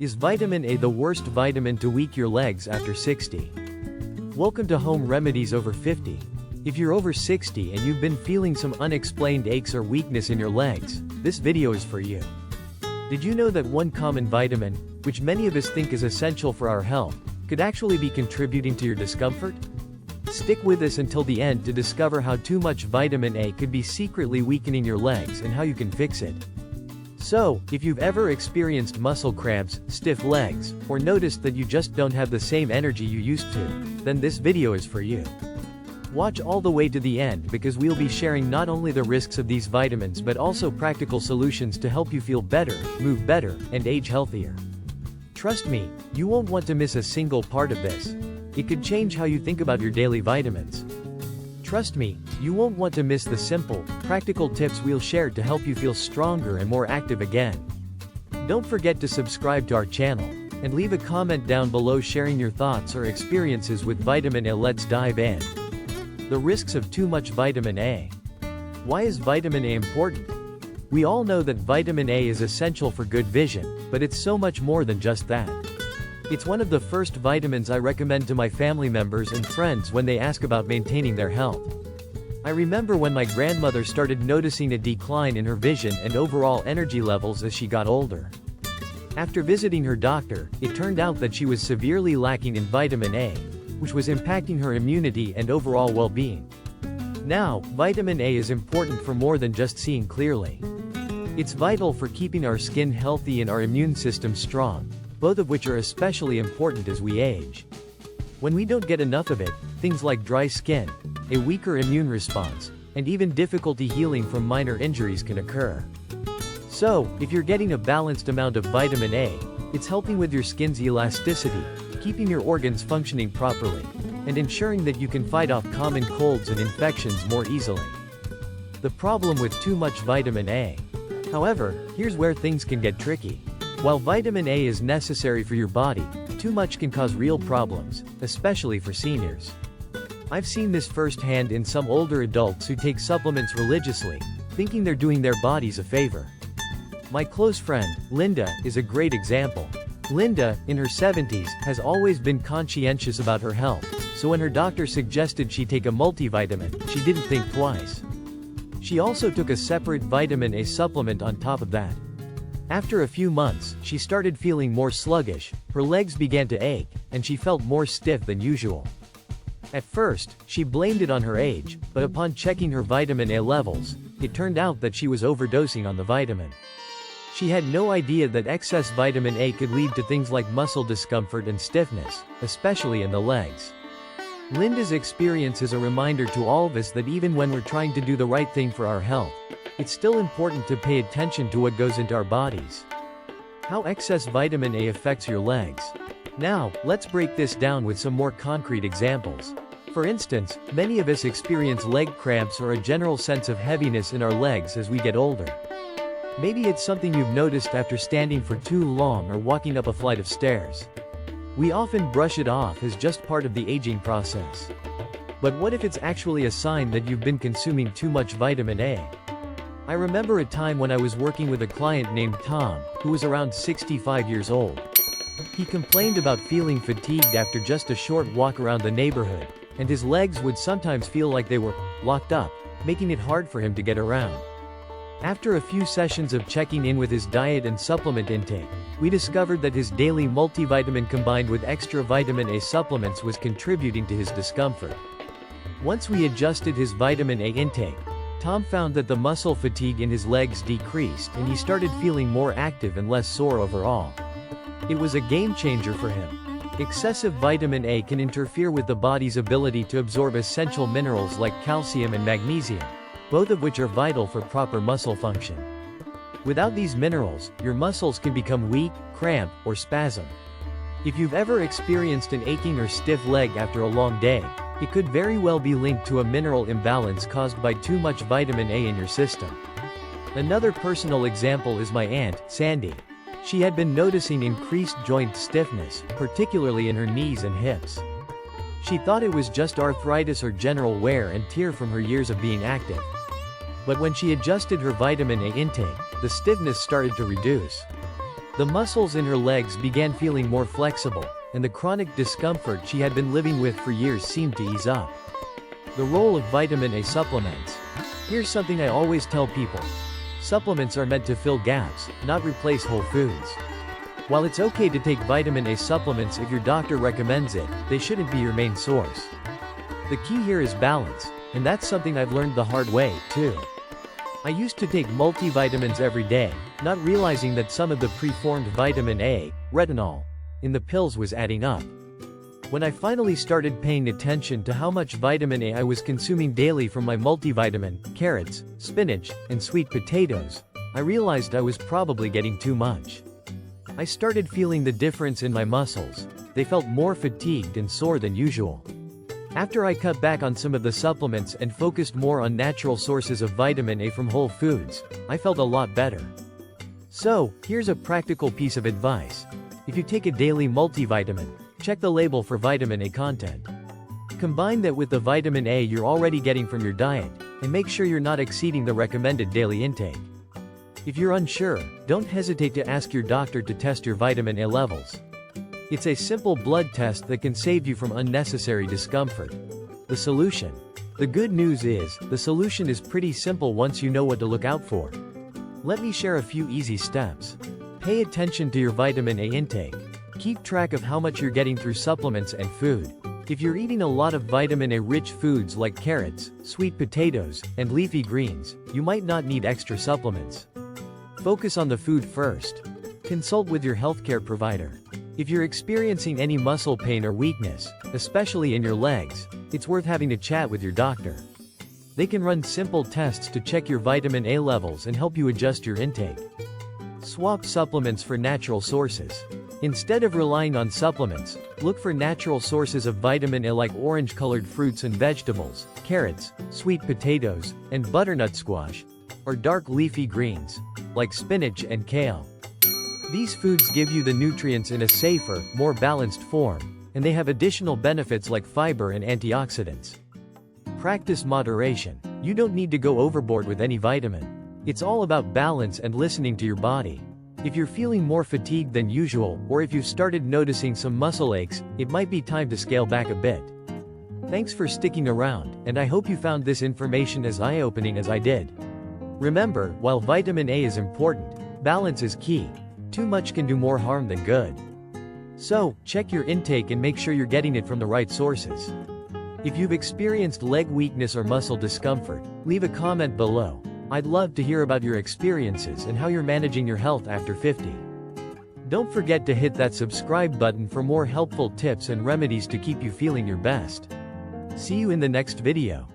Is vitamin A the worst vitamin to weaken your legs after 60? Welcome to Home Remedies Over 50. If you're over 60 and you've been feeling some unexplained aches or weakness in your legs, this video is for you. Did you know that one common vitamin, which many of us think is essential for our health, could actually be contributing to your discomfort? Stick with us until the end to discover how too much vitamin A could be secretly weakening your legs and how you can fix it. So, if you've ever experienced muscle cramps, stiff legs, or noticed that you just don't have the same energy you used to, then this video is for you. Watch all the way to the end because we'll be sharing not only the risks of these vitamins but also practical solutions to help you feel better, move better, and age healthier. Trust me, you won't want to miss a single part of this. It could change how you think about your daily vitamins. Trust me, you won't want to miss the simple, practical tips we'll share to help you feel stronger and more active again. Don't forget to subscribe to our channel, and leave a comment down below sharing your thoughts or experiences with vitamin A. Let's dive in. The risks of too much vitamin A. Why is vitamin A important? We all know that vitamin A is essential for good vision, but it's so much more than just that. It's one of the first vitamins I recommend to my family members and friends when they ask about maintaining their health. I remember when my grandmother started noticing a decline in her vision and overall energy levels as she got older. After visiting her doctor, it turned out that she was severely lacking in vitamin A, which was impacting her immunity and overall well-being. Now, vitamin A is important for more than just seeing clearly. It's vital for keeping our skin healthy and our immune system strong, both of which are especially important as we age. When we don't get enough of it, things like dry skin, a weaker immune response, and even difficulty healing from minor injuries can occur. So, if you're getting a balanced amount of vitamin A, it's helping with your skin's elasticity, keeping your organs functioning properly, and ensuring that you can fight off common colds and infections more easily. The problem with too much vitamin A. However, here's where things can get tricky. While vitamin A is necessary for your body, too much can cause real problems, especially for seniors. I've seen this firsthand in some older adults who take supplements religiously, thinking they're doing their bodies a favor. My close friend, Linda, is a great example. Linda, in her 70s, has always been conscientious about her health, so when her doctor suggested she take a multivitamin, she didn't think twice. She also took a separate vitamin A supplement on top of that. After a few months, she started feeling more sluggish, her legs began to ache, and she felt more stiff than usual. At first, she blamed it on her age, but upon checking her vitamin A levels, it turned out that she was overdosing on the vitamin. She had no idea that excess vitamin A could lead to things like muscle discomfort and stiffness, especially in the legs. Linda's experience is a reminder to all of us that even when we're trying to do the right thing for our health, it's still important to pay attention to what goes into our bodies. How excess vitamin A affects your legs. Now, let's break this down with some more concrete examples. For instance, many of us experience leg cramps or a general sense of heaviness in our legs as we get older. Maybe it's something you've noticed after standing for too long or walking up a flight of stairs. We often brush it off as just part of the aging process. But what if it's actually a sign that you've been consuming too much vitamin A? I remember a time when I was working with a client named Tom, who was around 65 years old. He complained about feeling fatigued after just a short walk around the neighborhood, and his legs would sometimes feel like they were locked up, making it hard for him to get around. After a few sessions of checking in with his diet and supplement intake, we discovered that his daily multivitamin combined with extra vitamin A supplements was contributing to his discomfort. Once we adjusted his vitamin A intake, Tom found that the muscle fatigue in his legs decreased and he started feeling more active and less sore overall. It was a game changer for him. Excessive vitamin A can interfere with the body's ability to absorb essential minerals like calcium and magnesium, both of which are vital for proper muscle function. Without these minerals, your muscles can become weak, cramp, or spasm. If you've ever experienced an aching or stiff leg after a long day, it could very well be linked to a mineral imbalance caused by too much vitamin A in your system. Another personal example is my aunt, Sandy. She had been noticing increased joint stiffness, particularly in her knees and hips. She thought it was just arthritis or general wear and tear from her years of being active. But when she adjusted her vitamin A intake, the stiffness started to reduce. The muscles in her legs began feeling more flexible, and the chronic discomfort she had been living with for years seemed to ease up. The role of vitamin A supplements. Here's something I always tell people. Supplements are meant to fill gaps, not replace whole foods. While it's okay to take vitamin A supplements if your doctor recommends it, they shouldn't be your main source. The key here is balance, and that's something I've learned the hard way, too. I used to take multivitamins every day, not realizing that some of the preformed vitamin A, retinol, in the pills was adding up. When I finally started paying attention to how much vitamin A I was consuming daily from my multivitamin, carrots, spinach, and sweet potatoes, I realized I was probably getting too much. I started feeling the difference in my muscles. They felt more fatigued and sore than usual. After I cut back on some of the supplements and focused more on natural sources of vitamin A from whole foods, I felt a lot better. So, here's a practical piece of advice. If you take a daily multivitamin, check the label for vitamin A content. Combine that with the vitamin A you're already getting from your diet, and make sure you're not exceeding the recommended daily intake. If you're unsure, don't hesitate to ask your doctor to test your vitamin A levels. It's a simple blood test that can save you from unnecessary discomfort. The solution. The good news is, the solution is pretty simple once you know what to look out for. Let me share a few easy steps. Pay attention to your vitamin A intake. Keep track of how much you're getting through supplements and food. If you're eating a lot of vitamin A-rich foods like carrots, sweet potatoes, and leafy greens, you might not need extra supplements. Focus on the food first. Consult with your healthcare provider. If you're experiencing any muscle pain or weakness, especially in your legs, it's worth having a chat with your doctor. They can run simple tests to check your vitamin A levels and help you adjust your intake. Swap supplements for natural sources. Instead of relying on supplements, look for natural sources of vitamin A like orange-colored fruits and vegetables, carrots, sweet potatoes, and butternut squash, or dark leafy greens, like spinach and kale. These foods give you the nutrients in a safer, more balanced form, and they have additional benefits like fiber and antioxidants. Practice moderation. You don't need to go overboard with any vitamin. It's all about balance and listening to your body. If you're feeling more fatigued than usual, or if you've started noticing some muscle aches, it might be time to scale back a bit. Thanks for sticking around, and I hope you found this information as eye-opening as I did. Remember, while vitamin A is important, balance is key. Too much can do more harm than good. So, check your intake and make sure you're getting it from the right sources. If you've experienced leg weakness or muscle discomfort, leave a comment below. I'd love to hear about your experiences and how you're managing your health after 50. Don't forget to hit that subscribe button for more helpful tips and remedies to keep you feeling your best. See you in the next video.